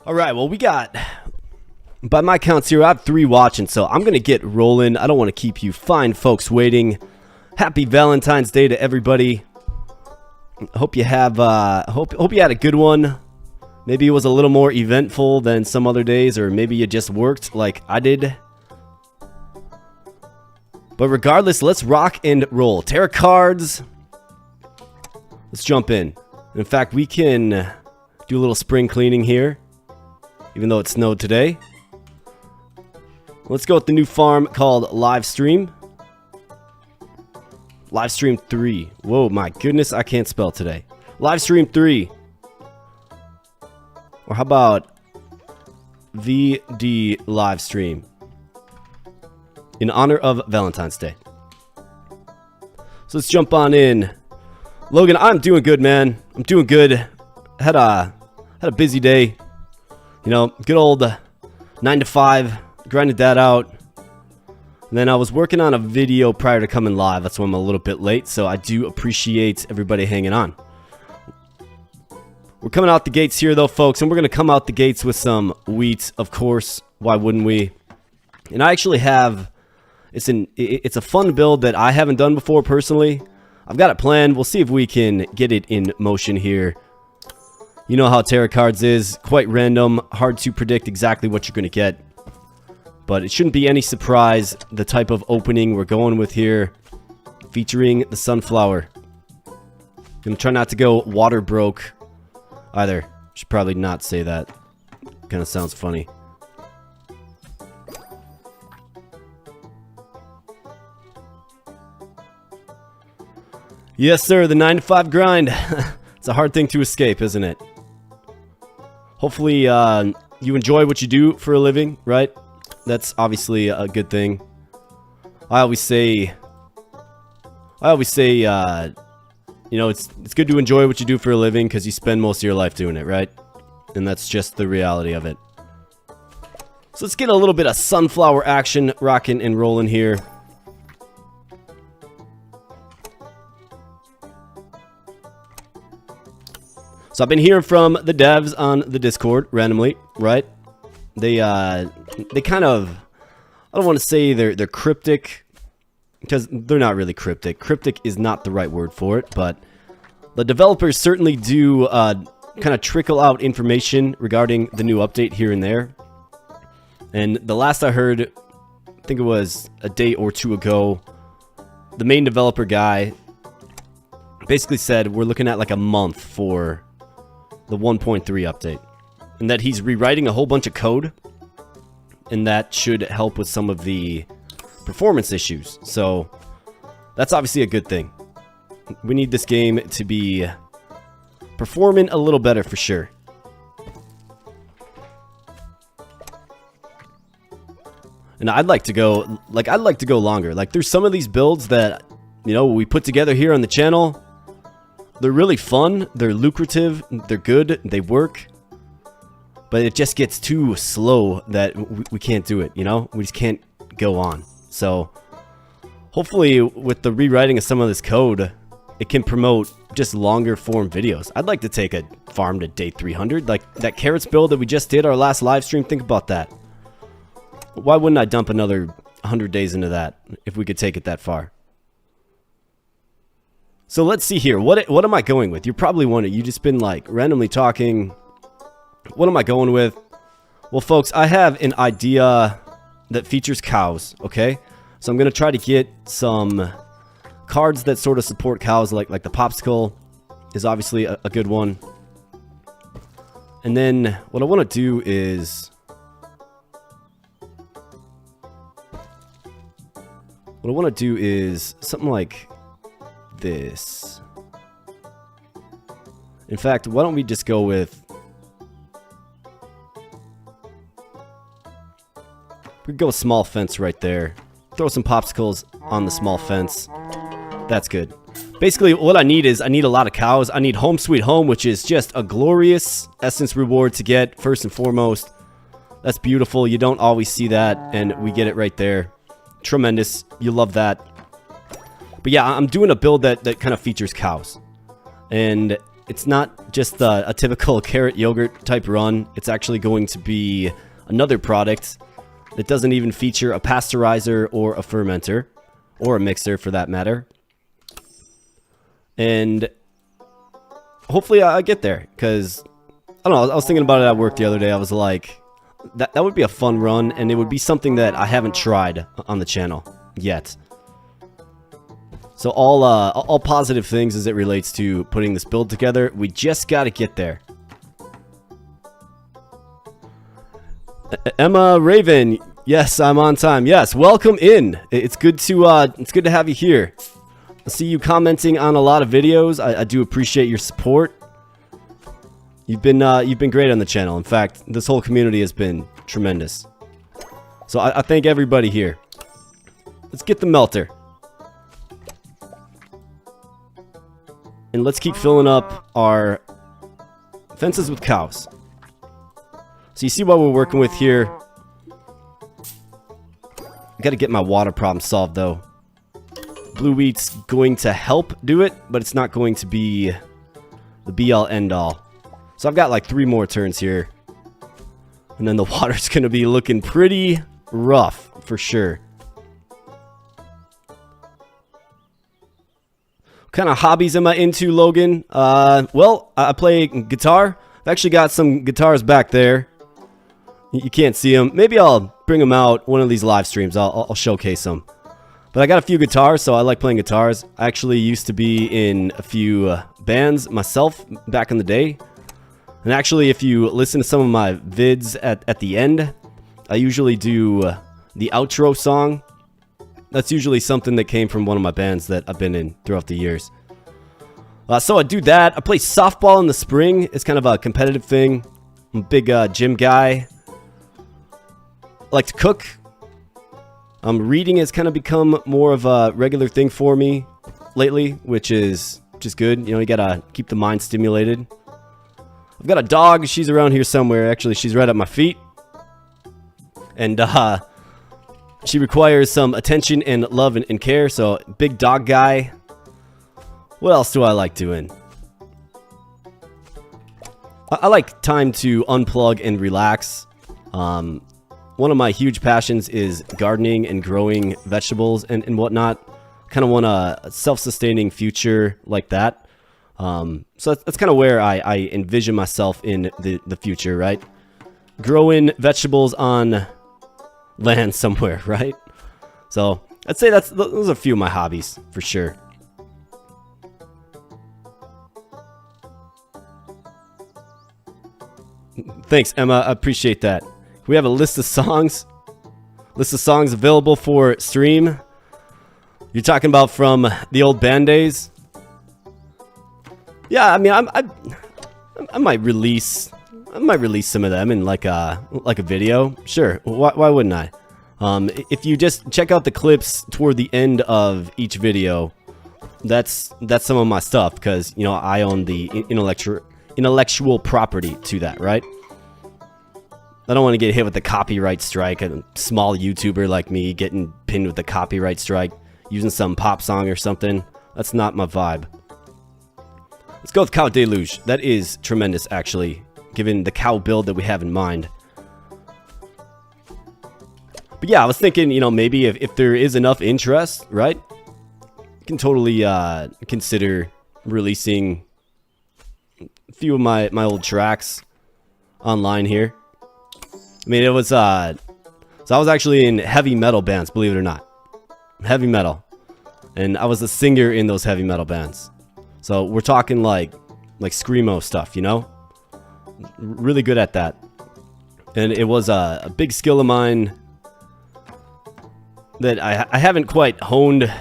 Alright, well we got, by my counts here, I have 3 watching, so I'm going to get rolling. I don't want to keep you fine folks waiting. Happy Valentine's Day to everybody. Hope you have, hope you had a good one. Maybe it was a little more eventful than some other days, or maybe you just worked like I did. But regardless, let's rock and roll. Terracards. Let's jump in. In fact, we can do a little spring cleaning here, even though it snowed today. Let's go with the new farm called Livestream. Livestream 3. Whoa, my goodness, I can't spell today. Livestream 3. Or how about VD Livestream? In honor of Valentine's Day. So let's jump on in. Logan, I'm doing good, man. I'm doing good. Had a busy day. You know, good old 9 to 5. Grinded that out. And then I was working on a video prior to coming live. That's why I'm a little bit late. So I do appreciate everybody hanging on. We're coming out the gates here, though, folks. And we're going to come out the gates with some wheat, of course. Why wouldn't we? And I actually have... It's a fun build that I haven't done before, personally. I've got it planned. We'll see if we can get it in motion here. You know how Terracards is. Quite random. Hard to predict exactly what you're going to get. But it shouldn't be any surprise the type of opening we're going with here. Featuring the sunflower. Gonna try not to go water broke either. Should probably not say that. Kind of sounds funny. Yes, sir. The 9 to 5 grind. It's a hard thing to escape, isn't it? Hopefully, you enjoy what you do for a living, right? That's obviously a good thing. I always say, you know, it's good to enjoy what you do for a living because you spend most of your life doing it, right? And that's just the reality of it. So let's get a little bit of sunflower action rocking and rolling here. So I've been hearing from the devs on the Discord randomly, right? They kind of, I don't want to say they're cryptic, because they're not really cryptic. Cryptic is not the right word for it, but the developers certainly do kind of trickle out information regarding the new update here and there. And the last I heard, I think it was a day or two ago, the main developer guy basically said we're looking at like a month for the 1.3 update. And that he's rewriting a whole bunch of code. And that should help with some of the performance issues. So, that's obviously a good thing. We need this game to be performing a little better for sure. And I'd like to go longer. Like, there's some of these builds that, you know, we put together here on the channel. They're really fun, they're lucrative, they're good, they work. But it just gets too slow that we can't do it, you know? We just can't go on. So, hopefully with the rewriting of some of this code, it can promote just longer form videos. I'd like to take a farm to day 300. Like that carrots build that we just did, our last live stream, think about that. Why wouldn't I dump another 100 days into that if we could take it that far? So let's see here. What am I going with? You're probably wondering. You just been like randomly talking. What am I going with? Well, folks, I have an idea that features cows, okay? So I'm going to try to get some cards that sort of support cows, like the popsicle is obviously a good one. And then what I want to do is... something like this. In fact, why don't we just go with... we could go with small fence right there. Throw some popsicles on the small fence. That's good. Basically, what I need is, I need a lot of cows. I need Home Sweet Home, which is just a glorious essence reward to get, first and foremost. That's beautiful. You don't always see that, and we get it right there. Tremendous. You love that. But yeah, I'm doing a build that kind of features cows. And it's not just a typical carrot yogurt type run. It's actually going to be another product that doesn't even feature a pasteurizer or a fermenter, or a mixer for that matter. And hopefully I get there, because I don't know, I was thinking about it at work the other day. I was like, that would be a fun run, and it would be something that I haven't tried on the channel yet. So all positive things as it relates to putting this build together. We just got to get there. Emma Raven, yes, I'm on time. Yes, welcome in. It's good to have you here. I see you commenting on a lot of videos. I do appreciate your support. You've been great on the channel. In fact, this whole community has been tremendous. So I thank everybody here. Let's get the melter. And let's keep filling up our fences with cows. So you see what we're working with here. I gotta get my water problem solved though. Blue wheat's going to help do it, but it's not going to be the be-all end-all. So I've got like 3 more turns here. And then the water's gonna be looking pretty rough for sure. What kind of hobbies am I into, Logan? Well, I play guitar. I've actually got some guitars back there. You can't see them. Maybe I'll bring them out one of these live streams. I'll showcase them. But I got a few guitars, so I like playing guitars. I actually used to be in a few bands myself back in the day. And actually, if you listen to some of my vids at the end, I usually do the outro song. That's usually something that came from one of my bands that I've been in throughout the years. So I do that. I play softball in the spring. It's kind of a competitive thing. I'm a big gym guy. I like to cook. Reading has kind of become more of a regular thing for me lately, which is good. You know, you gotta keep the mind stimulated. I've got a dog. She's around here somewhere. Actually, she's right at my feet. And she requires some attention and love and care, so big dog guy. What else do I like doing? I like time to unplug and relax. One of my huge passions is gardening and growing vegetables and whatnot. Kind of want a self-sustaining future like that. So that's kind of where I envision myself in the future, right? Growing vegetables on land somewhere, right? So I'd say those are a few of my hobbies for sure. Thanks, Emma. I appreciate that. We have a list of songs available for stream. You're talking about from the old band days? Yeah, I mean, I might release some of them in like a video. Sure, why wouldn't I? If you just check out the clips toward the end of each video, that's some of my stuff, because you know I own the intellectual property to that, right? I don't want to get hit with the copyright strike. A small YouTuber like me getting pinned with the copyright strike, using some pop song or something. That's not my vibe. Let's go with Cow Deluge. That is tremendous, actually, given the cow build that we have in mind. But yeah, I was thinking, you know, maybe if there is enough interest, right? You can totally consider releasing a few of my old tracks online here. I mean, it was, so I was actually in heavy metal bands, believe it or not. Heavy metal. And I was a singer in those heavy metal bands. So we're talking like screamo stuff, you know? Really good at that. And it was a big skill of mine that I haven't quite honed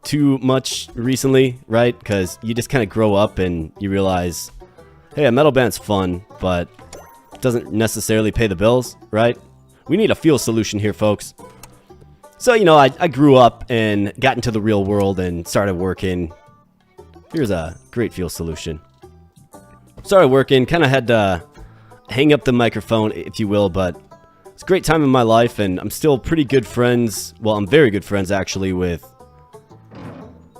too much recently, right? Because you just kind of grow up and you realize, hey, a metal band's fun, but it doesn't necessarily pay the bills, right? We need a fuel solution here, folks. So, you know, I grew up and got into the real world and started working. Here's a great fuel solution. Started working, kind of had to hang up the microphone, if you will, but it's a great time in my life, and I'm still pretty good friends. Well, I'm very good friends, actually, with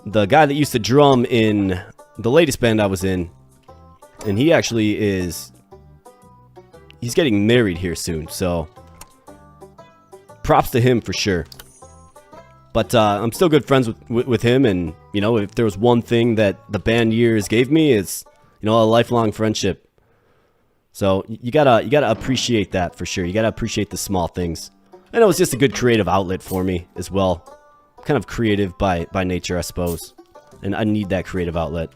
the guy that used to drum in the latest band I was in. And he actually is... He's getting married here soon, so... Props to him for sure. But I'm still good friends with him, and, you know, if there was one thing that the band years gave me, it's, you know, a lifelong friendship. So you gotta appreciate that for sure. You gotta appreciate the small things. And it was just a good creative outlet for me as well. Kind of creative by nature, I suppose. And I need that creative outlet.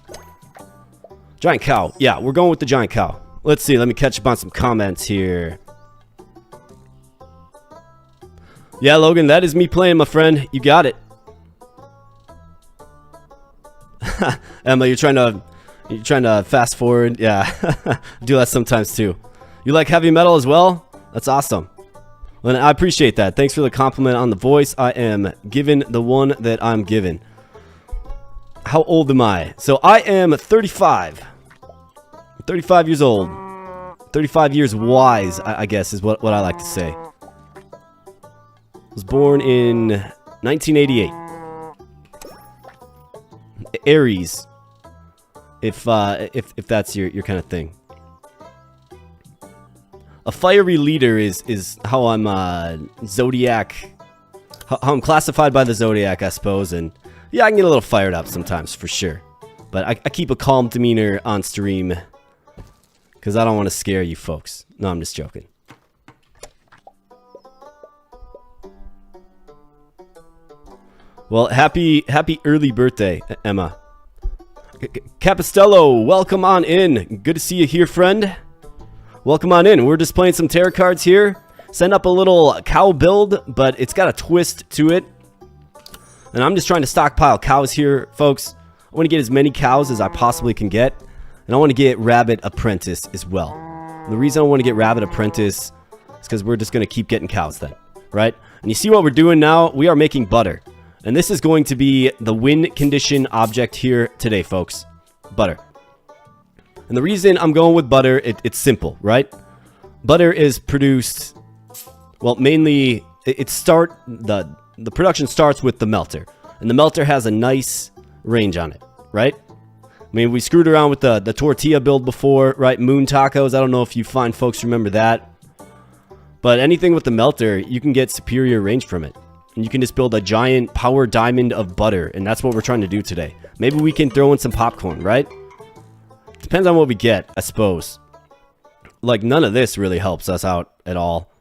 Giant cow. Yeah, we're going with the giant cow. Let's see. Let me catch up on some comments here. Yeah, Logan, that is me playing, my friend. You got it. Emma, you're trying to fast forward. Yeah, do that sometimes too. You like heavy metal as well? That's awesome. Well, I appreciate that. Thanks for the compliment on the voice. I am given the one that I'm given. How old am I? So I am 35. 35 years old. 35 years wise, I guess, is what I like to say. Was born in 1988. Aries, if that's your kind of thing. A fiery leader is how I'm zodiac, how I'm classified by the zodiac, I suppose. And yeah, I can get a little fired up sometimes for sure. But I keep a calm demeanor on stream because I don't want to scare you folks. No, I'm just joking. Well, happy early birthday, Emma. Capistello, welcome on in. Good to see you here, friend. Welcome on in. We're just playing some Terracards here. Send up a little cow build, but it's got a twist to it. And I'm just trying to stockpile cows here, folks. I want to get as many cows as I possibly can get. And I want to get Rabbit Apprentice as well. And the reason I want to get Rabbit Apprentice is because we're just going to keep getting cows then, right? And you see what we're doing now? We are making butter. And this is going to be the win condition object here today, folks. Butter. And the reason I'm going with butter, it's simple, right? Butter is produced, well, mainly, the production starts with the melter. And the melter has a nice range on it, right? I mean, we screwed around with the tortilla build before, right? Moon tacos, I don't know if you fine folks remember that. But anything with the melter, you can get superior range from it. And you can just build a giant power diamond of butter. And that's what we're trying to do today. Maybe we can throw in some popcorn, right? Depends on what we get, I suppose. Like, none of this really helps us out at all.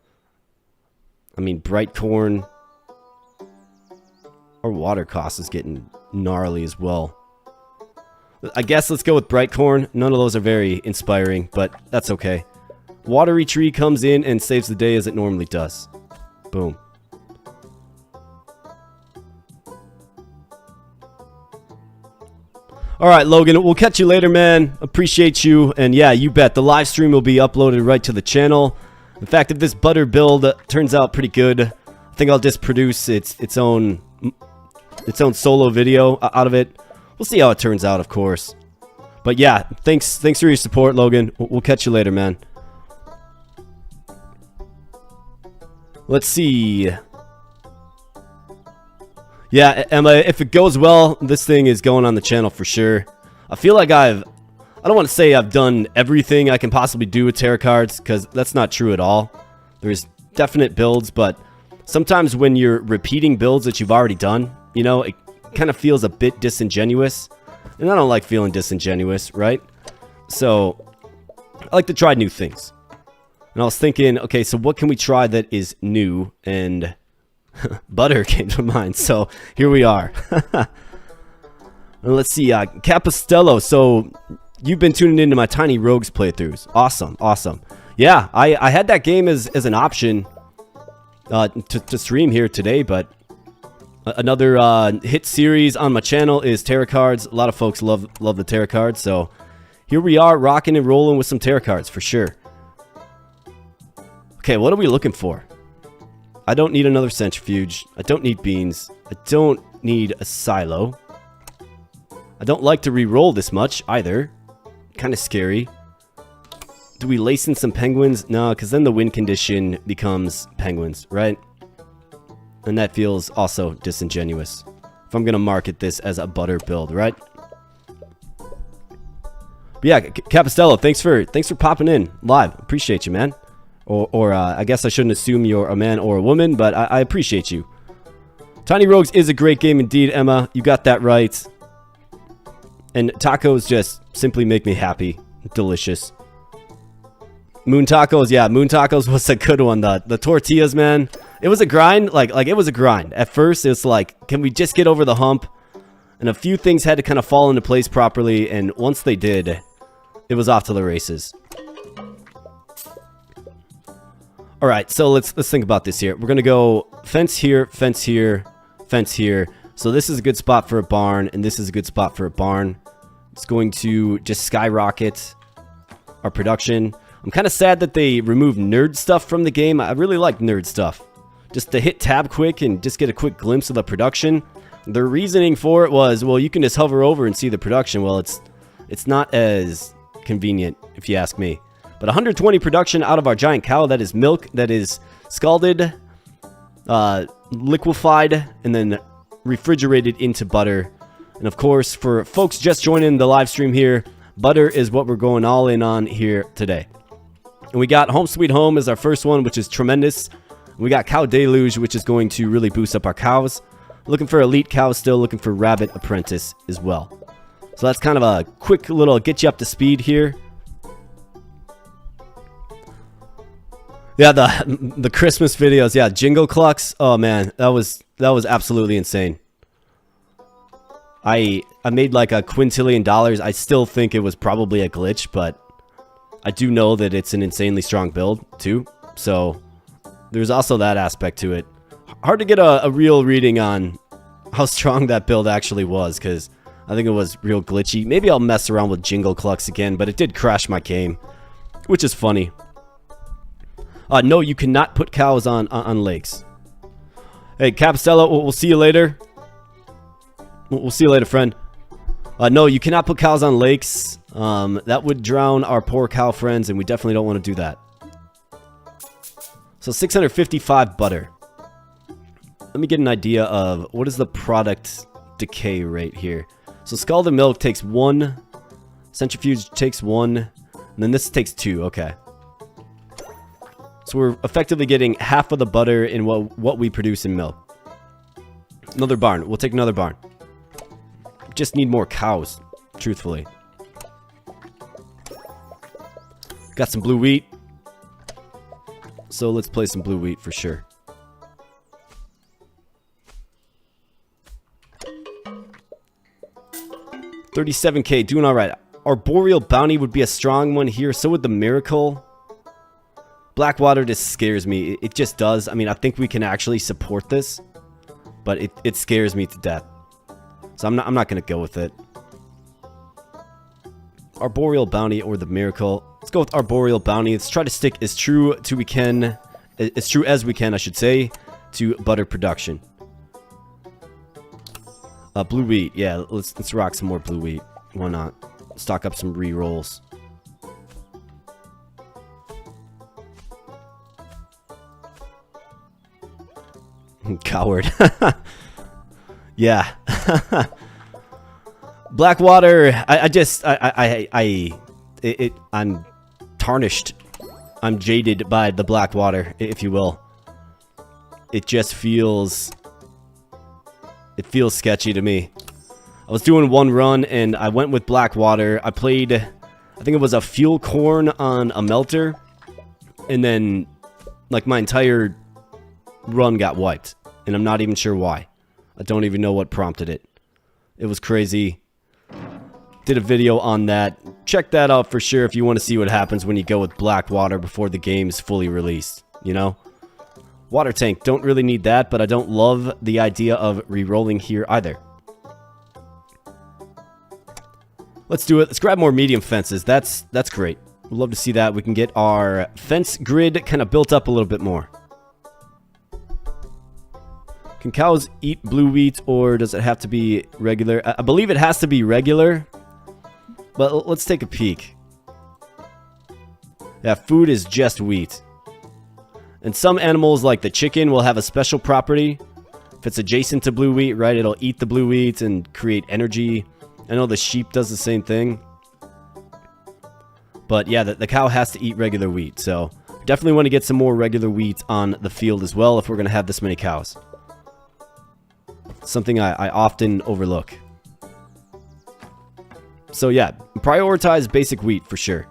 I mean, bright corn. Our water cost is getting gnarly as well. I guess let's go with bright corn. None of those are very inspiring, but that's okay. Watery tree comes in and saves the day as it normally does. Boom. Alright, Logan, we'll catch you later, man. Appreciate you. And yeah, you bet. The live stream will be uploaded right to the channel. In fact, if this butter build turns out pretty good, I think I'll just produce its own solo video out of it. We'll see how it turns out, of course. But yeah, thanks for your support, Logan. We'll catch you later, man. Let's see. Yeah, Emma, if it goes well, this thing is going on the channel for sure. I feel like I don't want to say I've done everything I can possibly do with Terracards, because that's not true at all. There's definite builds, but sometimes when you're repeating builds that you've already done, you know, it kind of feels a bit disingenuous. And I don't like feeling disingenuous, right? So, I like to try new things. And I was thinking, okay, so what can we try that is new? And butter came to mind, so here we are. Let's see, Capistello, so you've been tuning into my Tiny Rogues playthroughs. Awesome, awesome. Yeah, I had that game as an option to stream here today, but another hit series on my channel is Terracards. A lot of folks love the Terracards, so here we are rocking and rolling with some Terracards for sure. Okay, what are we looking for? I don't need another centrifuge. I don't need beans. I don't need a silo. I don't like to re-roll this much either. Kind of scary. Do we lace in some penguins? No, because then the win condition becomes penguins, right? And that feels also disingenuous. If I'm going to market this as a butter build, right? But yeah, Capistello, thanks for popping in live. Appreciate you, man. Or I guess I shouldn't assume you're a man or a woman, but I appreciate you. Tiny Rogues is a great game indeed, Emma. You got that right. And tacos just simply make me happy. Delicious. Moon tacos, yeah, moon tacos was a good one. The tortillas, man. It was a grind. Like it was a grind. At first, it's like, can we just get over the hump? And a few things had to kind of fall into place properly, and once they did, it was off to the races. All right, so let's think about this here. We're gonna go fence here, fence here, fence here. So this is a good spot for a barn, and this is a good spot for a barn. It's going to just skyrocket our production. I'm kind of sad that they removed nerd stuff from the game. I really like nerd stuff. Just to hit tab quick and just get a quick glimpse of the production. The reasoning for it was, well, you can just hover over and see the production. Well, it's not as convenient, if you ask me. But 120 production out of our giant cow. That is milk that is scalded, liquefied, and then refrigerated into butter. And of course, for folks just joining the live stream here, butter is what we're going all in on here today. And we got Home Sweet Home as our first one, which is tremendous. We got Cow Deluge, which is going to really boost up our cows. Looking for Elite Cow still, looking for Rabbit Apprentice as well. So that's kind of a quick little get you up to speed here. Yeah, the Christmas videos, yeah, Jingle Clucks. Oh man, that was absolutely insane. I made like $1 quintillion. I still think it was probably a glitch, but I do know that it's an insanely strong build too. So there's also that aspect to it. Hard to get a real reading on how strong that build actually was, because I think it was real glitchy. Maybe I'll mess around with Jingle Clucks again, but it did crash my game, which is funny. No, you cannot put cows on lakes. Hey, Capistello, we'll see you later. We'll see you later, friend. No, you cannot put cows on lakes. That would drown our poor cow friends, and we definitely don't want to do that. So 655 butter. Let me get an idea of what is the product decay rate here. So scalded milk takes 1. Centrifuge takes 1. And then this takes 2. Okay. So we're effectively getting half of the butter in what we produce in milk. Another barn. We'll take another barn. Just need more cows, truthfully. Got some blue wheat. So let's play some blue wheat for sure. $37K, doing all right. Arboreal Bounty would be a strong one here. So would the Miracle. Blackwater just scares me. It just does. I mean, I think we can actually support this, but it scares me to death. So I'm not going to go with it. Arboreal Bounty or the Miracle. Let's go with Arboreal Bounty. Let's try to stick as true as we can, I should say, to butter production. Blue wheat. Yeah, let's rock some more blue wheat. Why not? Stock up some re-rolls. Coward. Yeah. Blackwater, I'm tarnished. I'm jaded by the Blackwater, if you will. It just feels... It feels sketchy to me. I was doing one run, and I went with Blackwater. I played, I think it was a fuel corn on a melter. And then, like, my entire run got wiped. And I'm not even sure why. I don't even know what prompted it. It was crazy. Did a video on that. Check that out for sure if you want to see what happens when you go with Blackwater before the game's fully released. You know? Water tank, don't really need that, but I don't love the idea of re-rolling here either. Let's do it. Let's grab more medium fences. That's great. We'd love to see that. We can get our fence grid kind of built up a little bit more. Can cows eat blue wheat, or does it have to be regular? I believe it has to be regular, but let's take a peek. Yeah, food is just wheat. And some animals, like the chicken, will have a special property. If it's adjacent to blue wheat, right, it'll eat the blue wheat and create energy. I know the sheep does the same thing. But yeah, the cow has to eat regular wheat. So definitely want to get some more regular wheat on the field as well if we're going to have this many cows. Something I often overlook. So yeah, prioritize basic wheat for sure.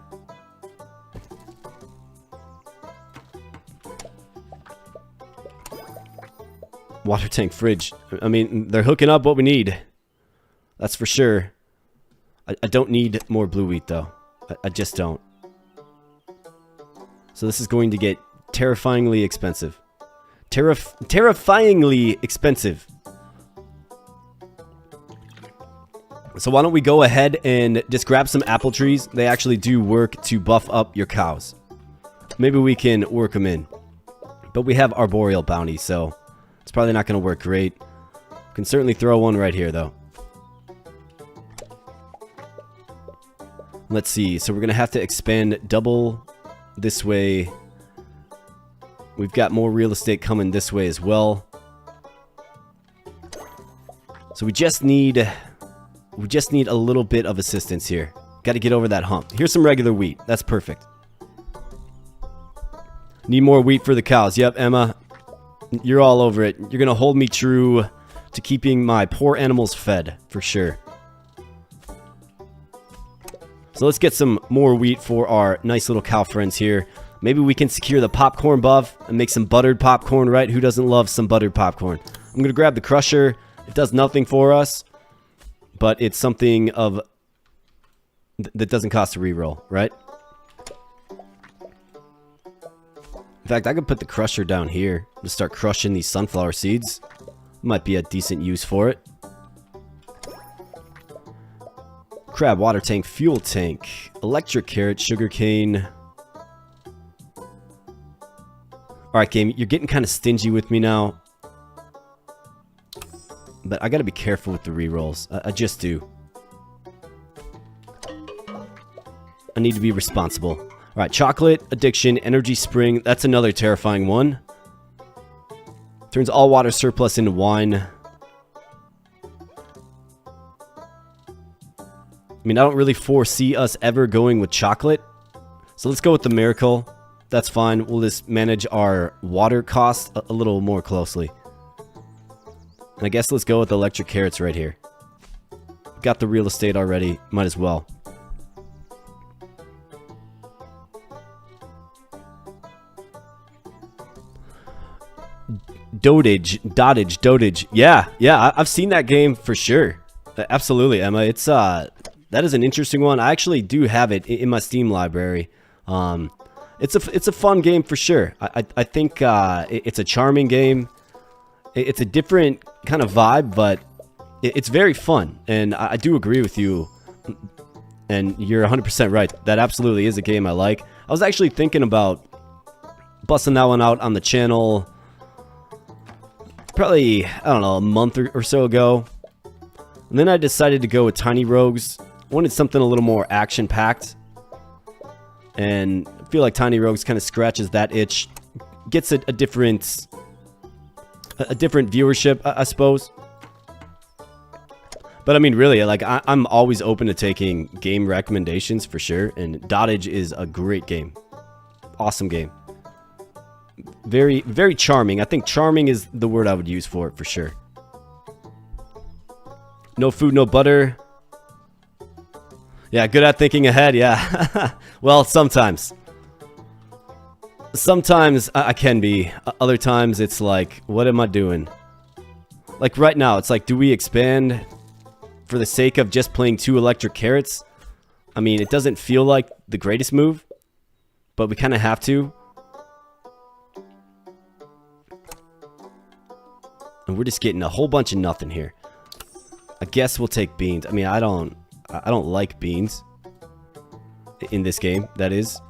Water tank, fridge. I mean, they're hooking up what we need. That's for sure. I don't need more blue wheat, though. I just don't. So this is going to get terrifyingly expensive. Terrifyingly expensive. So why don't we go ahead and just grab some apple trees. They actually do work to buff up your cows. Maybe we can work them in. But we have arboreal bounty, so it's probably not going to work great. Can certainly throw one right here, though. Let's see. So we're going to have to expand double this way. We've got more real estate coming this way as well. So we just need a little bit of assistance here. Got to get over that hump. Here's some regular wheat. That's perfect. Need more wheat for the cows. Yep, Emma. You're all over it. You're going to hold me true to keeping my poor animals fed, for sure. So let's get some more wheat for our nice little cow friends here. Maybe we can secure the popcorn buff and make some buttered popcorn, right? Who doesn't love some buttered popcorn? I'm going to grab the crusher. It does nothing for us, but it's something of that doesn't cost a reroll, right? In fact, I could put the crusher down here to start crushing these sunflower seeds. Might be a decent use for it. Crab, water tank, fuel tank, electric carrot, sugarcane. Alright, game, you're getting kind of stingy with me now. But I gotta be careful with the rerolls. I just do. I need to be responsible. Alright, chocolate, addiction, energy spring. That's another terrifying one. Turns all water surplus into wine. I mean, I don't really foresee us ever going with chocolate. So let's go with the miracle. That's fine. We'll just manage our water costs a little more closely. And I guess let's go with the electric carrots right here. Got the real estate already. Might as well. Dotage. Yeah, I've seen that game for sure. Absolutely, Emma. It's that is an interesting one. I actually do have it in my Steam library. It's a fun game for sure. I think it's a charming game. It's a different kind of vibe, but it's very fun. And I do agree with you. And you're 100% right. That absolutely is a game I like. I was actually thinking about busting that one out on the channel probably, I don't know, a month or so ago. And then I decided to go with Tiny Rogues. I wanted something a little more action-packed. And I feel like Tiny Rogues kind of scratches that itch. Gets a different viewership, I suppose. But I mean, really, like, I'm always open to taking game recommendations for sure. And Dotage is a great game. Awesome game. Very, very charming. I think charming is the word I would use for it for sure. No food, no butter. Yeah, good at thinking ahead, yeah. Well, sometimes. Sometimes I can be. Other times it's like, what am I doing? Like right now, it's like, do we expand for the sake of just playing 2 electric carrots? I mean, it doesn't feel like the greatest move, but we kind of have to. And we're just getting a whole bunch of nothing here. I guess we'll take beans. I mean, I don't like beans in this game. That is,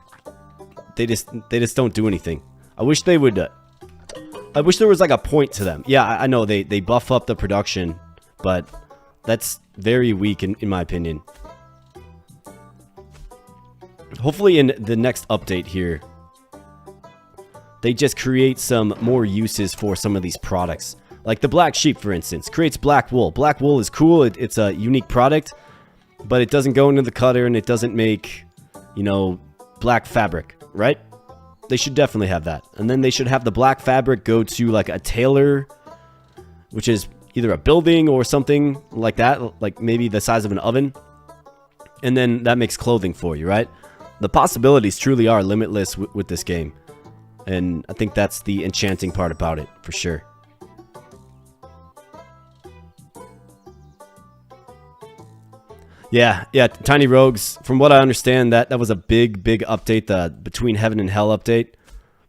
they just don't do anything. I wish they would. I wish there was like a point to them. Yeah, I know they buff up the production, but that's very weak in my opinion. Hopefully in the next update here, they just create some more uses for some of these products. Like the black sheep, for instance, creates black wool. Black wool is cool. It's a unique product, but it doesn't go into the cutter and it doesn't make you know, black fabric, right? They should definitely have that. And then they should have the black fabric go to like a tailor, which is either a building or something like that, like maybe the size of an oven. And then that makes clothing for you, right? The possibilities truly are limitless with this game. And I think that's the enchanting part about it, for sure. Yeah, Tiny Rogues, from what I understand, that was a big update, the Between Heaven and Hell update.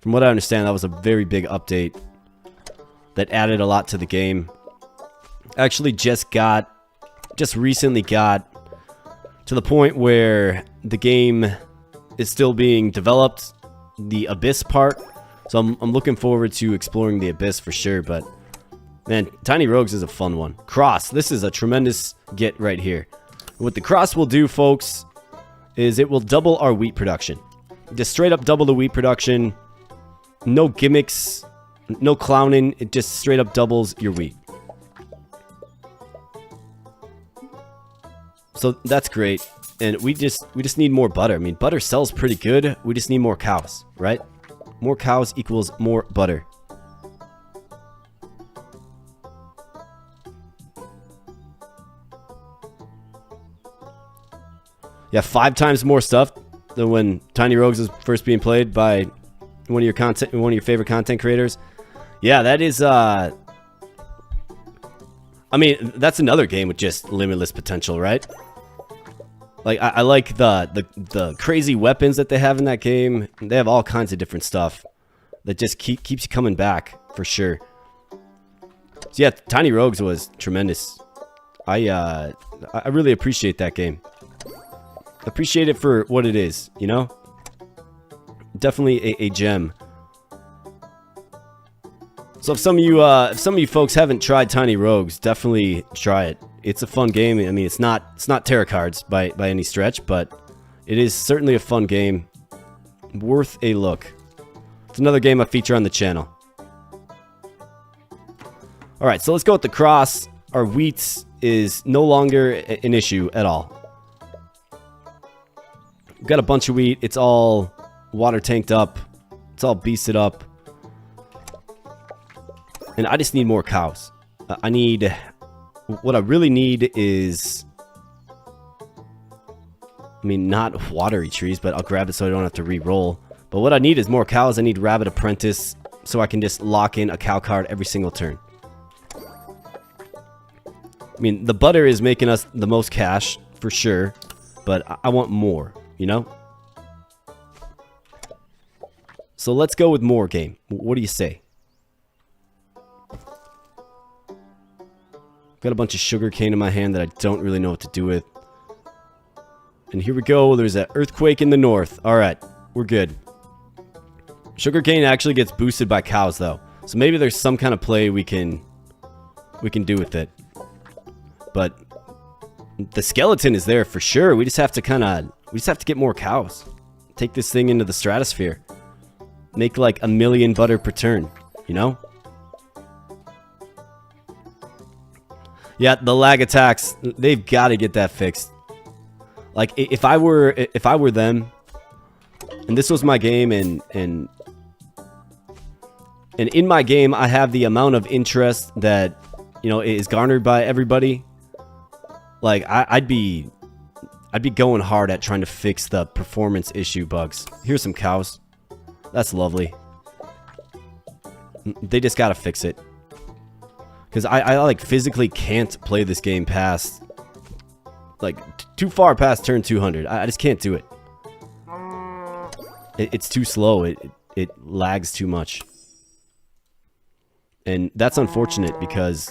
From what I understand, that was a very big update that added a lot to the game. Actually just recently got to the point where the game is still being developed, the Abyss part. So I'm looking forward to exploring the Abyss for sure, but man, Tiny Rogues is a fun one. Cross, this is a tremendous get right here. What the cross will do, folks, is it will double our wheat production. Just straight up double the wheat production. No gimmicks, no clowning. It just straight up doubles your wheat. So that's great. And we just need more butter. I mean, butter sells pretty good. We just need more cows, right? More cows equals more butter. Yeah, 5 times more stuff than when Tiny Rogues was first being played by one of your favorite content creators. Yeah, that is I mean, that's another game with just limitless potential, right? Like I like the crazy weapons that they have in that game. They have all kinds of different stuff that just keeps you coming back for sure. So yeah, Tiny Rogues was tremendous. I really appreciate that game. Appreciate it for what it is, you know? Definitely a gem. So if some of you folks haven't tried Tiny Rogues, definitely try it. It's a fun game. I mean, it's not Terracards by any stretch, but it is certainly a fun game. Worth a look. It's another game I feature on the channel. Alright, so let's go with the cross. Our wheat is no longer an issue at all. We've got a bunch of wheat. It's all water tanked up. It's all beasted up. And I just need more cows. What I really need is, I mean, not watery trees, but I'll grab it so I don't have to re-roll. But what I need is more cows. I need Rabbit Apprentice so I can just lock in a cow card every single turn. I mean, the butter is making us the most cash for sure, but I want more, you know? So let's go with more game. What do you say? Got a bunch of sugar cane in my hand that I don't really know what to do with. And here we go. There's an earthquake in the north. Alright, we're good. Sugar cane actually gets boosted by cows though. So maybe there's some kind of play we can do with it. But the skeleton is there for sure. We just have to get more cows. Take this thing into the stratosphere. Make like 1 million butter per turn, you know? Yeah, the lag attacks, they've got to get that fixed. Like if I were them and this was my game and in my game I have the amount of interest that, you know, is garnered by everybody, like I'd be going hard at trying to fix the performance issue bugs. Here's some cows. That's lovely. They just got to fix it. Because I like physically can't play this game past, like, too far past turn 200. I just can't do it. It's too slow. It lags too much. And that's unfortunate because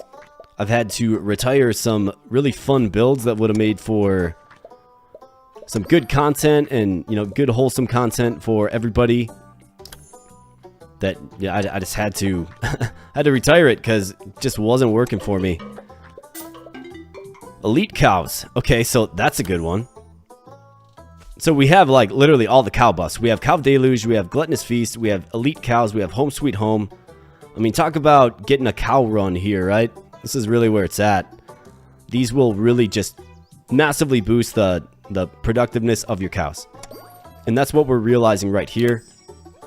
I've had to retire some really fun builds that would have made for some good content and, you know, good wholesome content for everybody. That, yeah, I just had to had to retire it because it just wasn't working for me. Elite cows. Okay, so that's a good one. So we have like literally all the cow buffs. We have Cow Deluge, we have Gluttonous Feast, we have Elite Cows, we have Home Sweet Home. I mean, talk about getting a cow run here, right? This is really where it's at. These will really just massively boost the productiveness of your cows. And that's what we're realizing right here.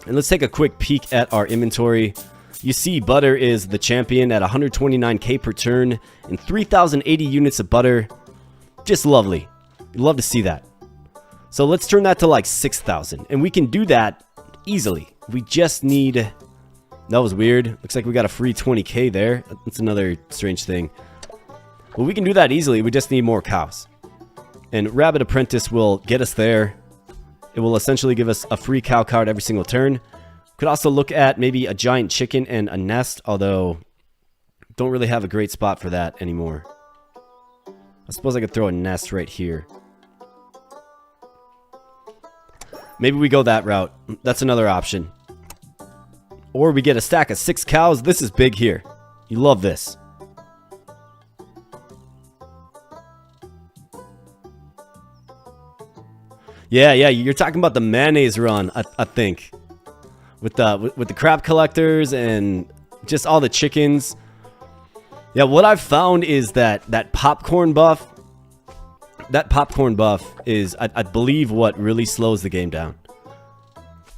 And let's take a quick peek at our inventory. You see butter is the champion at 129k per turn and 3,080 units of butter. Just lovely. You'd love to see that. So let's turn that to like 6,000. And we can do that easily. We just need... That was weird. Looks like we got a free 20k there. That's another strange thing. Well, we can do that easily. We just need more cows. And Rabbit Apprentice will get us there. It will essentially give us a free cow card every single turn. Could also look at maybe a giant chicken and a nest, although don't really have a great spot for that anymore. I suppose I could throw a nest right here. Maybe we go that route. That's another option. Or we get a stack of 6 cows. This is big here. You love this. Yeah, you're talking about the mayonnaise run, I think. With the crab collectors and just all the chickens. Yeah, what I've found is that popcorn buff. That popcorn buff is, I believe, what really slows the game down.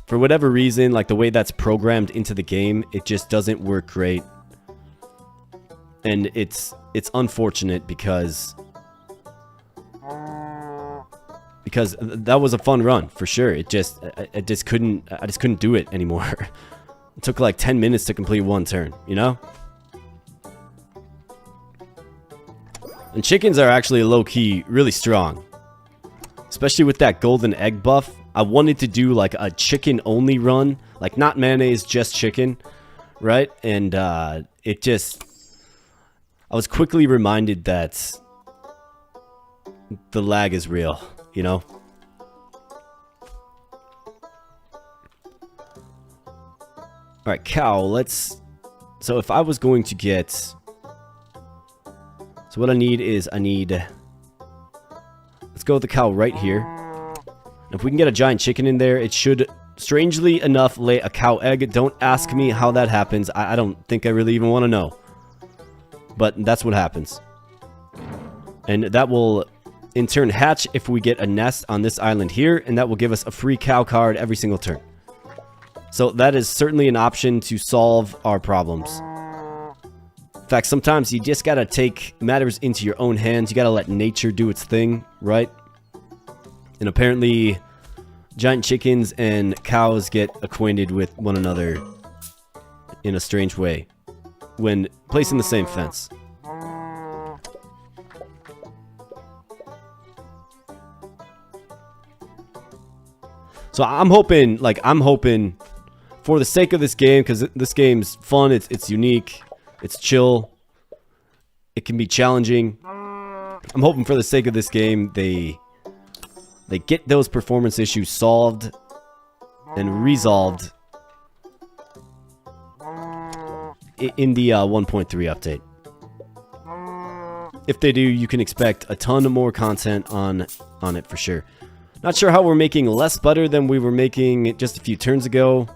For whatever reason, like the way that's programmed into the game, it just doesn't work great. And it's unfortunate because that was a fun run for sure. I just couldn't do it anymore. It took like 10 minutes to complete one turn, you know? And chickens are actually low-key really strong, especially with that golden egg buff. I wanted to do like a chicken only run, like not mayonnaise, just chicken, right? And I was quickly reminded that the lag is real, you know? Alright, cow, so if I was going to get... So what I need is, let's go with the cow right here. And if we can get a giant chicken in there, it should, strangely enough, lay a cow egg. Don't ask me how that happens. I don't think I really even want to know. But that's what happens. And that will, in turn, hatch if we get a nest on this island here. And that will give us a free cow card every single turn. So that is certainly an option to solve our problems. In fact, sometimes you just gotta take matters into your own hands. You gotta let nature do its thing, right? And apparently, giant chickens and cows get acquainted with one another in a strange way when placed in the same fence. So I'm hoping for the sake of this game, because this game's fun, it's unique, it's chill, it can be challenging. I'm hoping for the sake of this game, they get those performance issues solved and resolved in the 1.3 update. If they do, you can expect a ton of more content on it for sure. Not sure how we're making less butter than we were making just a few turns ago,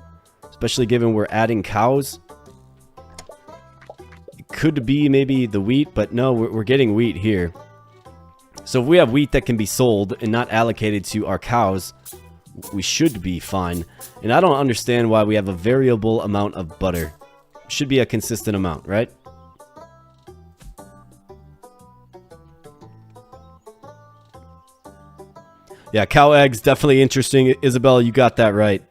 especially given we're adding cows. It could be maybe the wheat, but no, we're getting wheat here. So if we have wheat that can be sold and not allocated to our cows, we should be fine. And I don't understand why we have a variable amount of butter. It should be a consistent amount, right? Yeah, cow eggs, definitely interesting. Isabel, you got that right.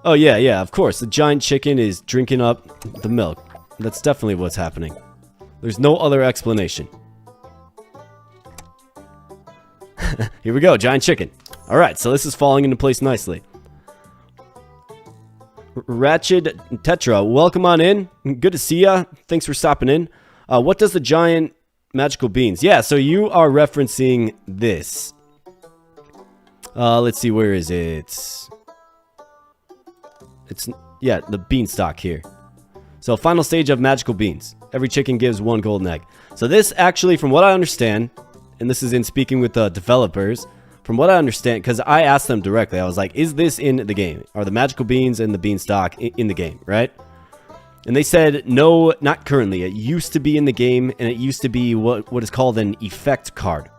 Oh, yeah, of course. The giant chicken is drinking up the milk. That's definitely what's happening. There's no other explanation. Here we go, giant chicken. Alright, so this is falling into place nicely. Ratchet Tetra, welcome on in. Good to see ya. Thanks for stopping in. What does the giant magical beans? Yeah, so you are referencing this. Let's see, where is it? Yeah, the beanstalk here. So final stage of magical beans. Every chicken gives 1 golden egg. So this actually, from what I understand, and this is in speaking with the developers, from what I understand, because I asked them directly, I was like, is this in the game? Are the magical beans and the beanstalk in the game, right? And they said, no, not currently. It used to be in the game, and it used to be what is called an effect card.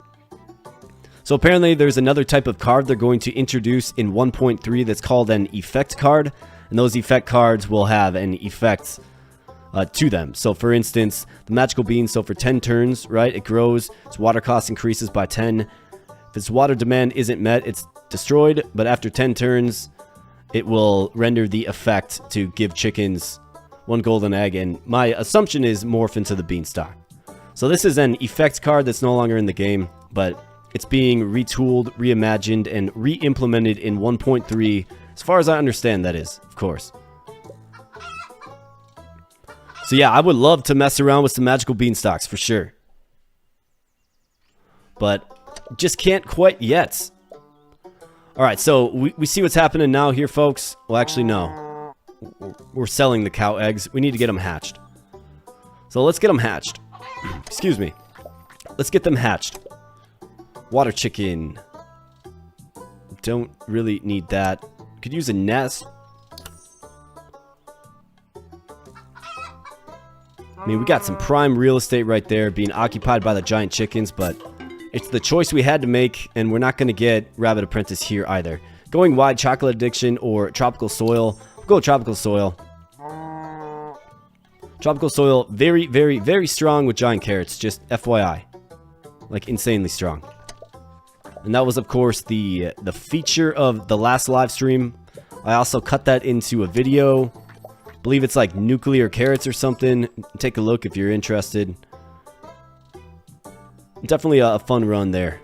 So apparently there's another type of card they're going to introduce in 1.3 that's called an effect card. And those effect cards will have an effect to them. So for instance, the magical bean, so for 10 turns, right, it grows, its water cost increases by 10. If its water demand isn't met, it's destroyed, but after 10 turns, it will render the effect to give chickens 1 golden egg, and my assumption is morph into the beanstalk. So this is an effect card that's no longer in the game, but it's being retooled, reimagined, and re-implemented in 1.3, as far as I understand, that is, of course. So yeah, I would love to mess around with some magical beanstalks, for sure. But just can't quite yet. Alright, so we see what's happening now here, folks. Well, actually, no. We're selling the cow eggs. We need to get them hatched. So let's get them hatched. Excuse me. Let's get them hatched. Water chicken. Don't really need that. Could use a nest. I mean, we got some prime real estate right there being occupied by the giant chickens, but it's the choice we had to make, and we're not going to get Rabbit Apprentice here either. Going wide, Chocolate Addiction or Tropical Soil. We'll go with Tropical Soil. Tropical Soil, very, very, very strong with giant carrots, just FYI. Like, insanely strong. And that was, of course, the feature of the last live stream. I also cut that into a video. I believe it's like nuclear carrots or something. Take a look if you're interested. Definitely a fun run there.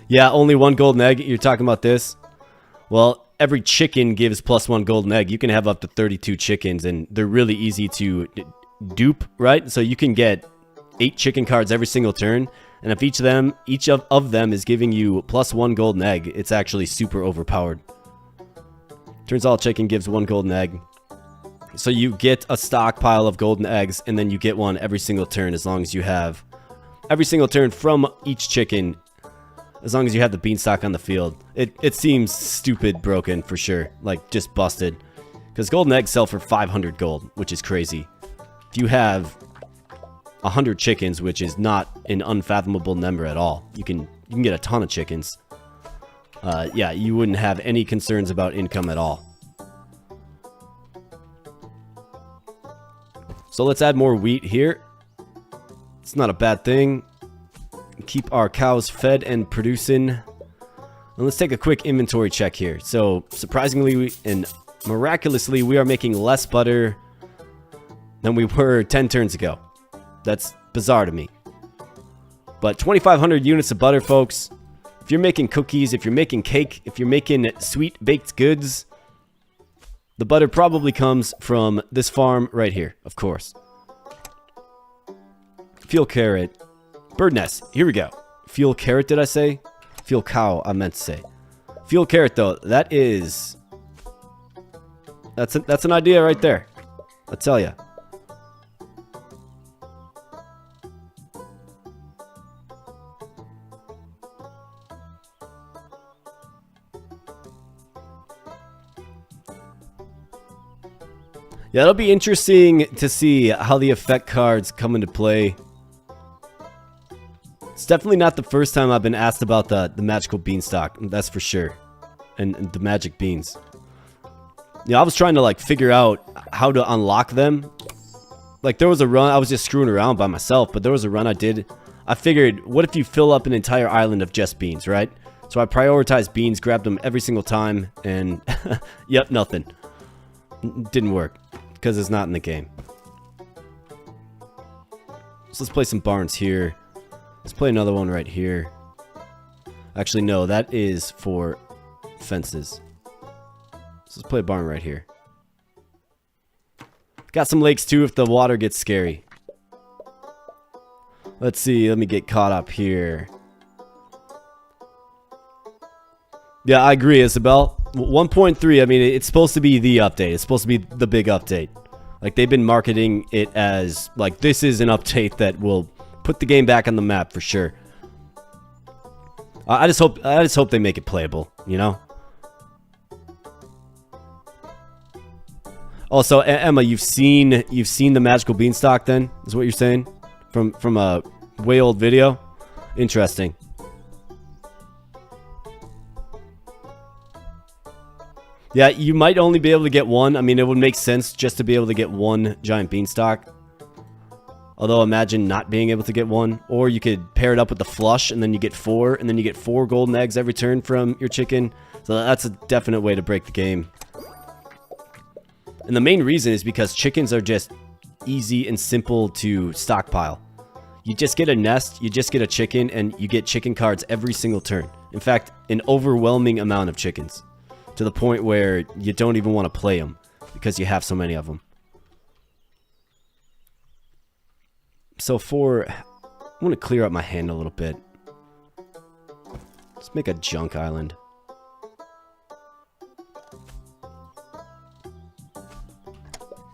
Yeah, only 1 golden egg. You're talking about this? Well, every chicken gives +1 golden egg. You can have up to 32 chickens, and they're really easy to dupe, right? So you can get 8 chicken cards every single turn, and if each of them is giving you +1 golden egg, it's actually super overpowered. Turns all chicken gives 1 golden egg. So you get a stockpile of golden eggs, and then you get one every single turn as long as you have every single turn from each chicken, as long as you have the beanstalk on the field. It seems stupid broken for sure, like just busted, because golden eggs sell for 500 gold, which is crazy. If you have 100 chickens, which is not an unfathomable number at all, you can get a ton of chickens. Yeah, you wouldn't have any concerns about income at all. So let's add more wheat here. It's not a bad thing. Keep our cows fed and producing. And let's take a quick inventory check here. So surprisingly and miraculously, we are making less butter than we were 10 turns ago. That's bizarre to me. But 2,500 units of butter, folks. If you're making cookies, if you're making cake, if you're making sweet baked goods, the butter probably comes from this farm right here, of course. Fuel carrot. Bird nest. Here we go. Fuel carrot, did I say? Fuel cow, I meant to say. Fuel carrot, though, that is... That's an idea right there. I tell ya. Yeah, it'll be interesting to see how the effect cards come into play. It's definitely not the first time I've been asked about the magical beanstalk, that's for sure. And the magic beans. Yeah, I was trying to like figure out how to unlock them. Like there was a run, I was just screwing around by myself, but there was a run I did. I figured, what if you fill up an entire island of just beans, right? So I prioritized beans, grabbed them every single time, and yep, nothing. Didn't work. Because it's not in the game. So let's play some barns here. Let's play another one right here. Actually, no, that is for fences. So let's play a barn right here. Got some lakes too if the water gets scary. Let's see, let me get caught up here. Yeah, I agree, Isabel. 1.3, I mean, it's supposed to be the update. It's supposed to be the big update. Like, they've been marketing it as, like, this is an update that will put the game back on the map for sure. I just hope they make it playable, you know? Also, Emma, you've seen the magical beanstalk then? Is what you're saying? From a way old video? Interesting. Yeah, you might only be able to get one. I mean, it would make sense just to be able to get one giant beanstalk. Although, imagine not being able to get one. Or you could pair it up with the flush, and then you get 4, and then you get 4 golden eggs every turn from your chicken. So that's a definite way to break the game. And the main reason is because chickens are just easy and simple to stockpile. You just get a nest, you just get a chicken, and you get chicken cards every single turn. In fact, an overwhelming amount of chickens. To the point where you don't even want to play them because you have so many of them. So I want to clear up my hand a little bit. Let's make a junk island.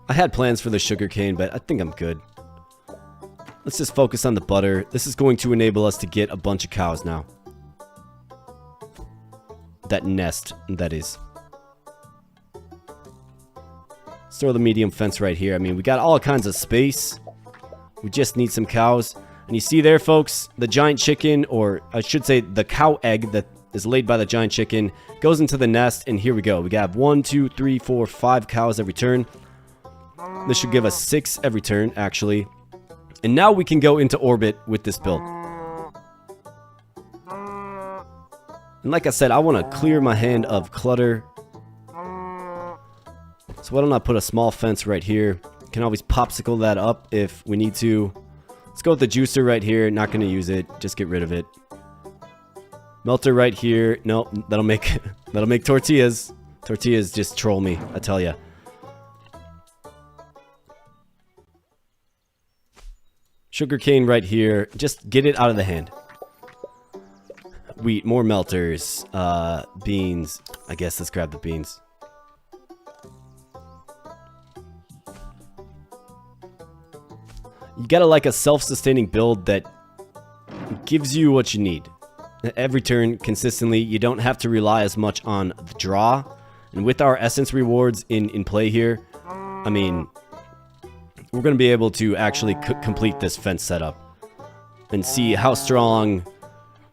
I had plans for the sugarcane, but I think I'm good. Let's just focus on the butter. This is going to enable us to get a bunch of cows now. That nest, that is. Let's throw the medium fence right here. I mean, we got all kinds of space. We just need some cows. And you see there, folks, the giant chicken, or I should say the cow egg that is laid by the giant chicken, goes into the nest, and here we go. We got 1, 2, 3, 4, 5 cows every turn. This should give us 6 every turn, actually. And now we can go into orbit with this build. And like I said, I want to clear my hand of clutter. So why don't I put a small fence right here? Can always popsicle that up if we need to. Let's go with the juicer right here. Not going to use it. Just get rid of it. Melter right here. Nope, that'll make tortillas. Tortillas just troll me, I tell ya. Sugarcane right here. Just get it out of the hand. Wheat, more melters. Beans. I guess let's grab the beans. You gotta like a self-sustaining build that gives you what you need. Every turn, consistently, you don't have to rely as much on the draw. And with our essence rewards in play here, I mean, we're going to be able to actually complete this fence setup. And see how strong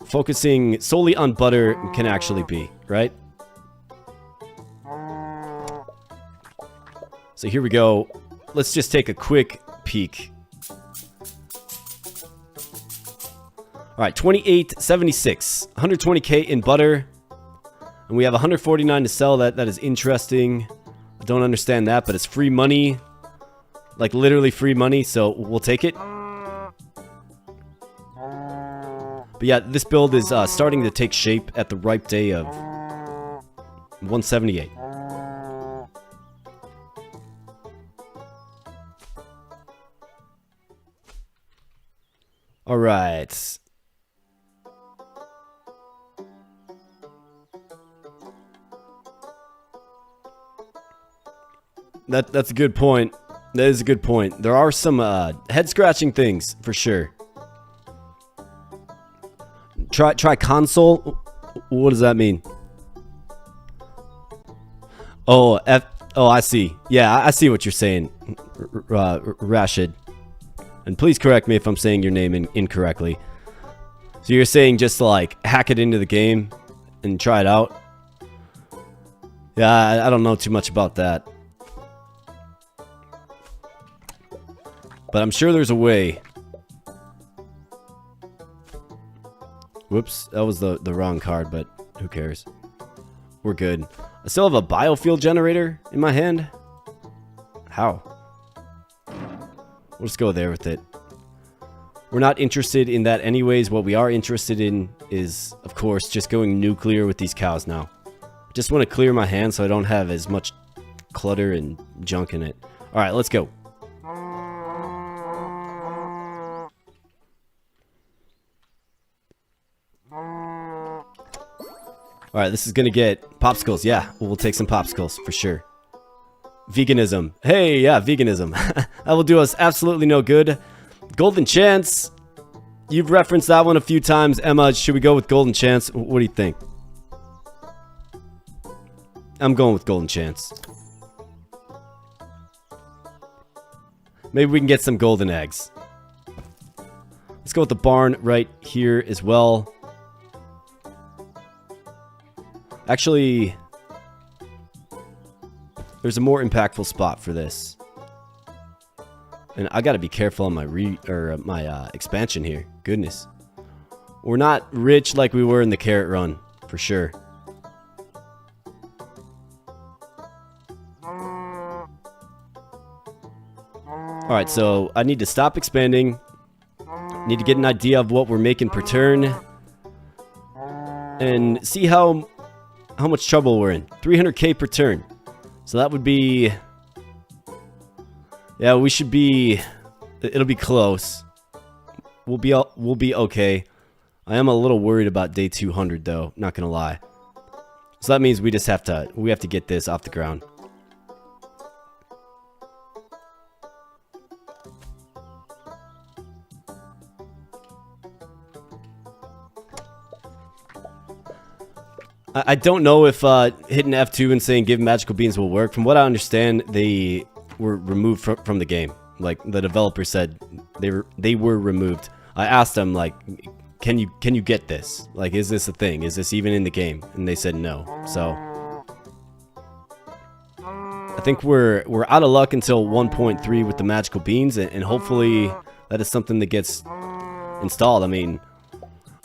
focusing solely on butter can actually be, right? So here we go. Let's just take a quick peek. Alright, 28.76. 120k in butter. And we have 149 to sell. That is interesting. I don't understand that, but it's free money. Like literally free money, so we'll take it. But yeah, this build is starting to take shape at the ripe day of 178. Alright. That's a good point. That is a good point. There are some head-scratching things, for sure. Try console? What does that mean? Oh, I see. Yeah, I see what you're saying, Rashid. And please correct me if I'm saying your name incorrectly. So you're saying just to, like, hack it into the game and try it out? Yeah, I don't know too much about that. But I'm sure there's a way. Whoops, that was the wrong card, but who cares? We're good. I still have a biofuel generator in my hand. How? We'll just go there with it. We're not interested in that anyways. What we are interested in is, of course, just going nuclear with these cows now. Just want to clear my hand so I don't have as much clutter and junk in it. Alright, let's go. Alright, this is gonna get popsicles. Yeah, we'll take some popsicles for sure. Veganism. Hey, yeah, veganism. That will do us absolutely no good. Golden Chance. You've referenced that one a few times. Emma, should we go with Golden Chance? What do you think? I'm going with Golden Chance. Maybe we can get some golden eggs. Let's go with the barn right here as well. Actually, there's a more impactful spot for this. And I gotta be careful on my expansion here. Goodness. We're not rich like we were in the carrot run, for sure. Alright, so I need to stop expanding. Need to get an idea of what we're making per turn. And see how much trouble we're in. 300k per turn. So that would be... Yeah, we should be... It'll be close. We'll be okay. I am a little worried about day 200 though, not gonna lie. So that means we just have to get this off the ground. I don't know if hitting F2 and saying give magical beans will work. From what I understand, they were removed from the game. Like the developer said, they were removed. I asked them like, can you get this? Like, is this a thing? Is this even in the game? And they said no. So I think we're out of luck until 1.3 with the magical beans, and hopefully that is something that gets installed. I mean,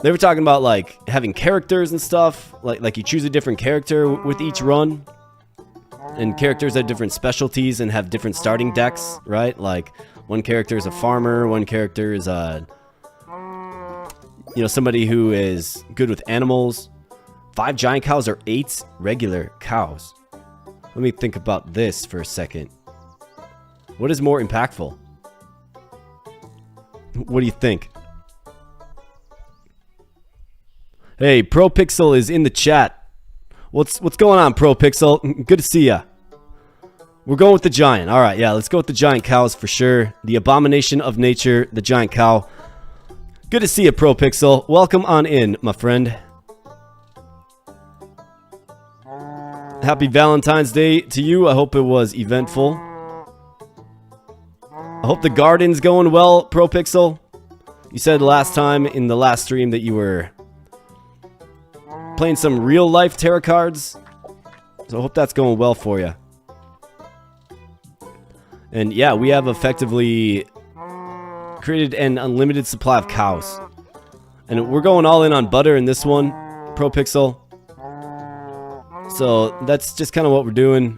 they were talking about like having characters and stuff, like you choose a different character with each run, and characters have different specialties and have different starting decks, right? Like one character is a farmer, one character is a somebody who is good with animals. 5 giant cows or 8 regular cows. Let me think about this for a second. What is more impactful? What do you think? Hey, ProPixel is in the chat. What's going on, ProPixel? Good to see ya. We're going with the giant. All right, yeah, let's go with the giant cows for sure. The abomination of nature, the giant cow. Good to see you, ProPixel. Welcome on in, my friend. Happy Valentine's Day to you. I hope it was eventful. I hope the garden's going well, ProPixel. You said last time in the last stream that you were playing some real life Terracards. So I hope that's going well for you. And yeah, we have effectively created an unlimited supply of cows. And we're going all in on butter in this one, ProPixel. So that's just kind of what we're doing.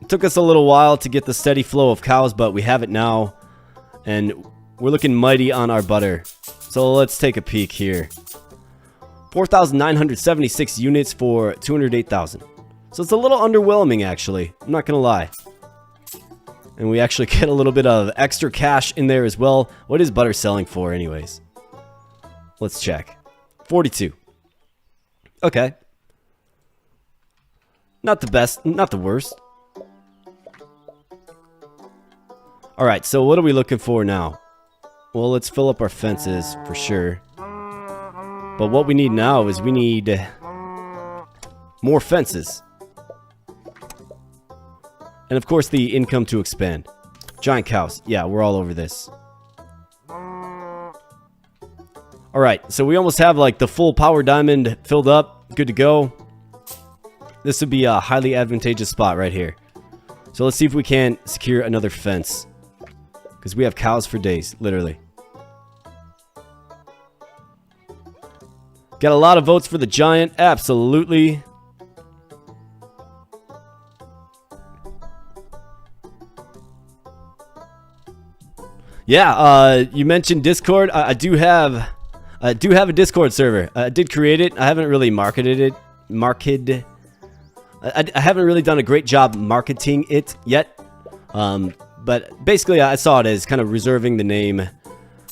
It took us a little while to get the steady flow of cows, but we have it now. And we're looking mighty on our butter. So let's take a peek here. 4,976 units for 208,000. So it's a little underwhelming, actually. I'm not going to lie. And we actually get a little bit of extra cash in there as well. What is butter selling for anyways? Let's check. 42. Okay. Not the best, not the worst. Alright, so what are we looking for now? Well, let's fill up our fences for sure. But what we need now is we need more fences. And of course the income to expand. Giant cows. Yeah, we're all over this. Alright, so we almost have like the full power diamond filled up. Good to go. This would be a highly advantageous spot right here. So let's see if we can secure another fence. Because we have cows for days, literally. Got a lot of votes for the giant. Absolutely. Yeah, you mentioned Discord. I do have a Discord server. I did create it. I haven't really marketed it. I haven't really done a great job marketing it yet. But basically, I saw it as kind of reserving the name,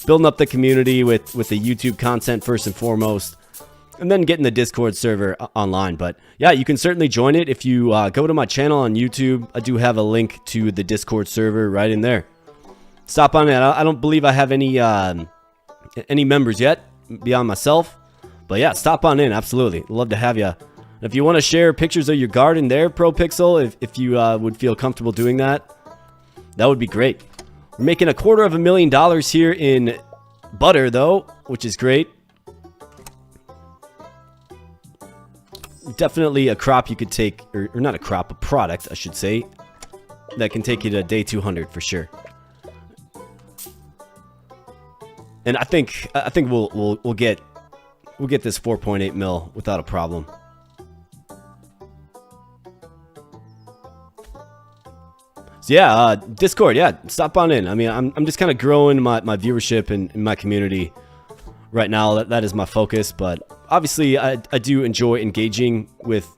building up the community with the YouTube content first and foremost, and then getting the Discord server online. But yeah, you can certainly join it if you go to my channel on YouTube. I do have a link to the Discord server right in there. Stop on it. I don't believe I have any members yet beyond myself. But yeah, stop on in. Absolutely. Love to have you. If you want to share pictures of your garden there, ProPixel, if you would feel comfortable doing that, that would be great. We're making $250,000 here in butter, though, which is great. Definitely a crop you could take, or not a crop, a product, I should say, that can take you to day 200 for sure. And I think we'll get this 4.8 mil without a problem. So yeah, Discord, yeah, stop on in. I mean, I'm just kind of growing my viewership in my community right now. That is my focus, but obviously I do enjoy engaging with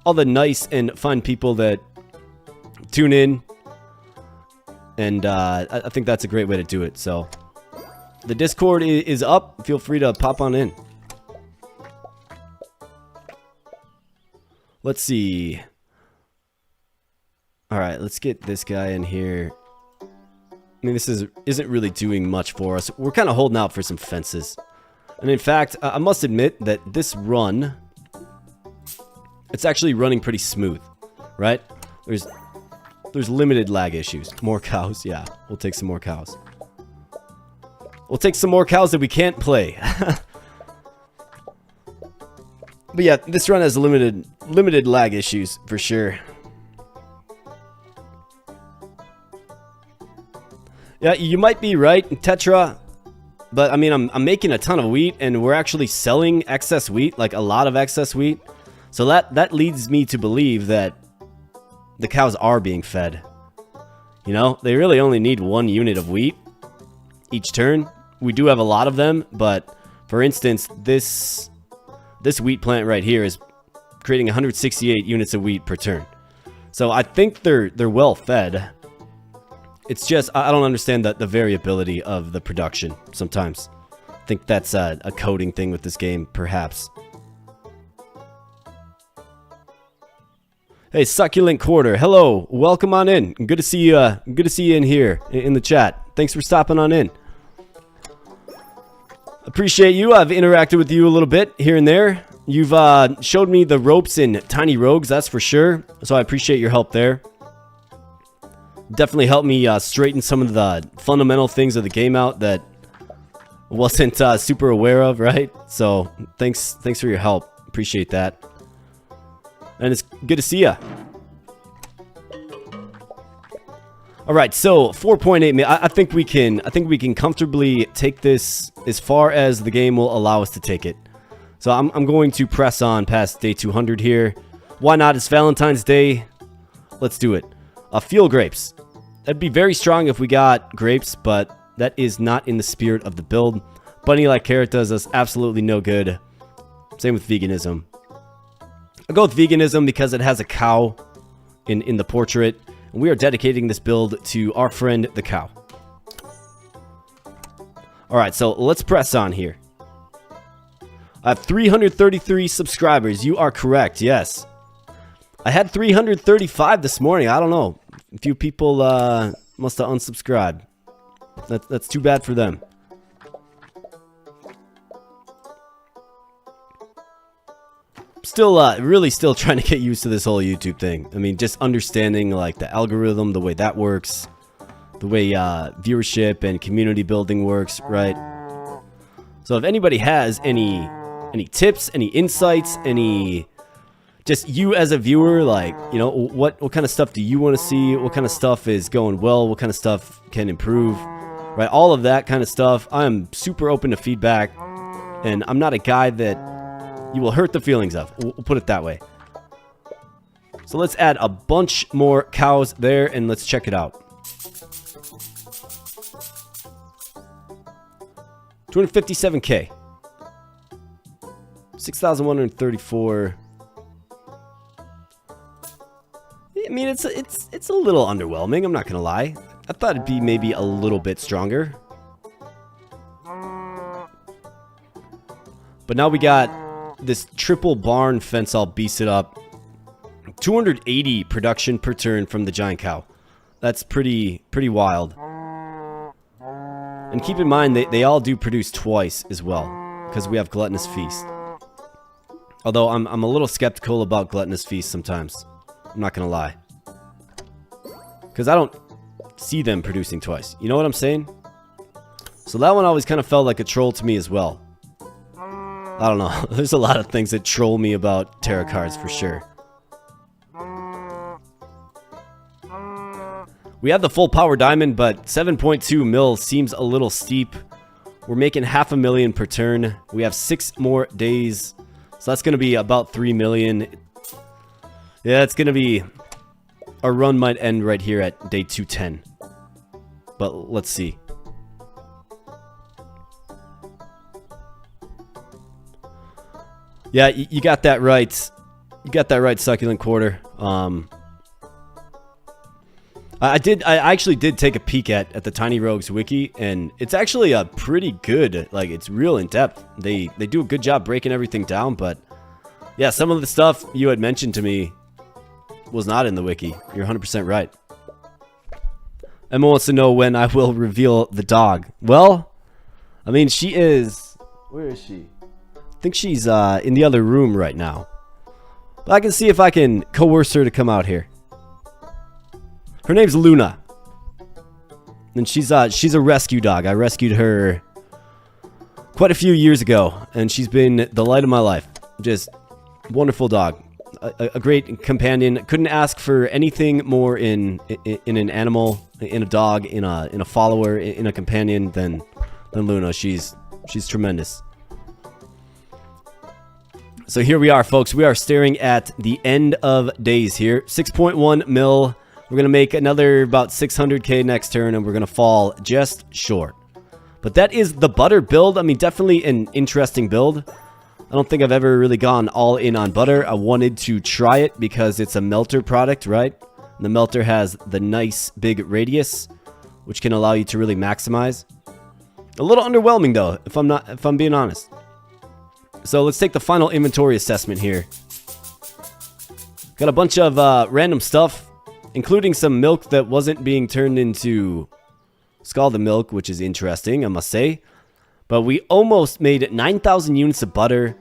all the nice and fun people that tune in, and I think that's a great way to do it. So the Discord is up. Feel free to pop on in. Let's see. All right, let's get this guy in here. I mean, this isn't really doing much for us. We're kind of holding out for some fences. And in fact, I must admit that this run, it's actually running pretty smooth, right? There's limited lag issues. More cows, yeah. We'll take some more cows. We'll take some more cows that we can't play. But yeah, this run has limited lag issues for sure. Yeah, you might be right, Tetra. But I mean, I'm making a ton of wheat, and we're actually selling excess wheat, like a lot of excess wheat. So that leads me to believe that the cows are being fed. You know, they really only need 1 unit of wheat each turn. We do have a lot of them, but for instance, this wheat plant right here is creating 168 units of wheat per turn. So I think they're well fed. It's just, I don't understand the variability of the production sometimes. I think that's a coding thing with this game, perhaps. Hey, Succulent Quarter, hello, welcome on in. Good to see you. Good to see you in here in the chat. Thanks for stopping on in. Appreciate you. I've interacted with you a little bit here and there. You've showed me the ropes in Tiny Rogues, that's for sure. So I appreciate your help there. Definitely helped me straighten some of the fundamental things of the game out that I wasn't super aware of, right? So thanks for your help. Appreciate that. And it's good to see ya. All right, so 4.8 million. I think we can comfortably take this as far as the game will allow us to take it. So I'm going to press on past day 200 here. Why not? It's Valentine's Day. Let's do it. Field grapes. That'd be very strong if we got grapes, but that is not in the spirit of the build. Bunny-like carrot does us absolutely no good. Same with veganism. I'll go with veganism because it has a cow in the portrait. And we are dedicating this build to our friend, the cow. Alright, so let's press on here. I have 333 subscribers. You are correct, yes. I had 335 this morning. I don't know. A few people must have unsubscribed. That's too bad for them. Still, really still trying to get used to this whole YouTube thing. I mean, just understanding like the algorithm, the way that works, the way viewership and community building works, right? So if anybody has any tips, any insights, any just you as a viewer, like, you know, what kind of stuff do you want to see? What kind of stuff is going well? What kind of stuff can improve? Right? All of that kind of stuff. I'm super open to feedback, and I'm not a guy that you will hurt the feelings of. We'll put it that way. So let's add a bunch more cows there, and let's check it out. 257K. 6,134. I mean, it's a little underwhelming, I'm not gonna lie. I thought it'd be maybe a little bit stronger. But now we got this triple barn fence all beasted up. 280 production per turn from the giant cow. That's pretty wild. And keep in mind, they all do produce twice as well, because we have Gluttonous Feast. Although I'm a little skeptical about Gluttonous Feast sometimes. I'm not gonna lie. Because I see them producing twice. You know what I'm saying? So that one always kind of felt like a troll to me as well. I don't know. There's a lot of things that troll me about Terracards for sure. We have the full power diamond, but 7.2 mil seems a little steep. We're making $500,000 per turn. We have 6 more days. So that's going to be about 3 million. Yeah, it's going to be... Our run might end right here at day 210. But let's see. Yeah, you got that right. You got that right, Succulent Quarter. I actually did take a peek at the Tiny Rogues wiki, and it's actually a pretty good, like, it's real in depth. They do a good job breaking everything down, but yeah, some of the stuff you had mentioned to me was not in the wiki. You're 100% right. Emma wants to know when I will reveal the dog. Well, I mean, she is... Where is she? I think she's in the other room right now. But I can see if I can coerce her to come out here. Her name's Luna. And she's a rescue dog. I rescued her quite a few years ago, and she's been the light of my life. Just wonderful dog. A great companion. Couldn't ask for anything more in an animal, in a dog, in a follower, in a companion than Luna. She's tremendous. So here we are, folks. We are staring at the end of days here. 6.1 mil. We're going to make another about 600k next turn, and we're going to fall just short. But that is the butter build. I mean, definitely an interesting build. I don't think I've ever really gone all in on butter. I wanted to try it because it's a melter product, right? And the melter has the nice big radius, which can allow you to really maximize. A little underwhelming, though, if I'm being honest. So let's take the final inventory assessment here. Got a bunch of random stuff, including some milk that wasn't being turned into scalded milk, which is interesting, I must say. But we almost made 9,000 units of butter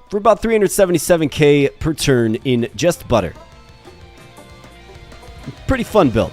for about 377k per turn in just butter. Pretty fun build.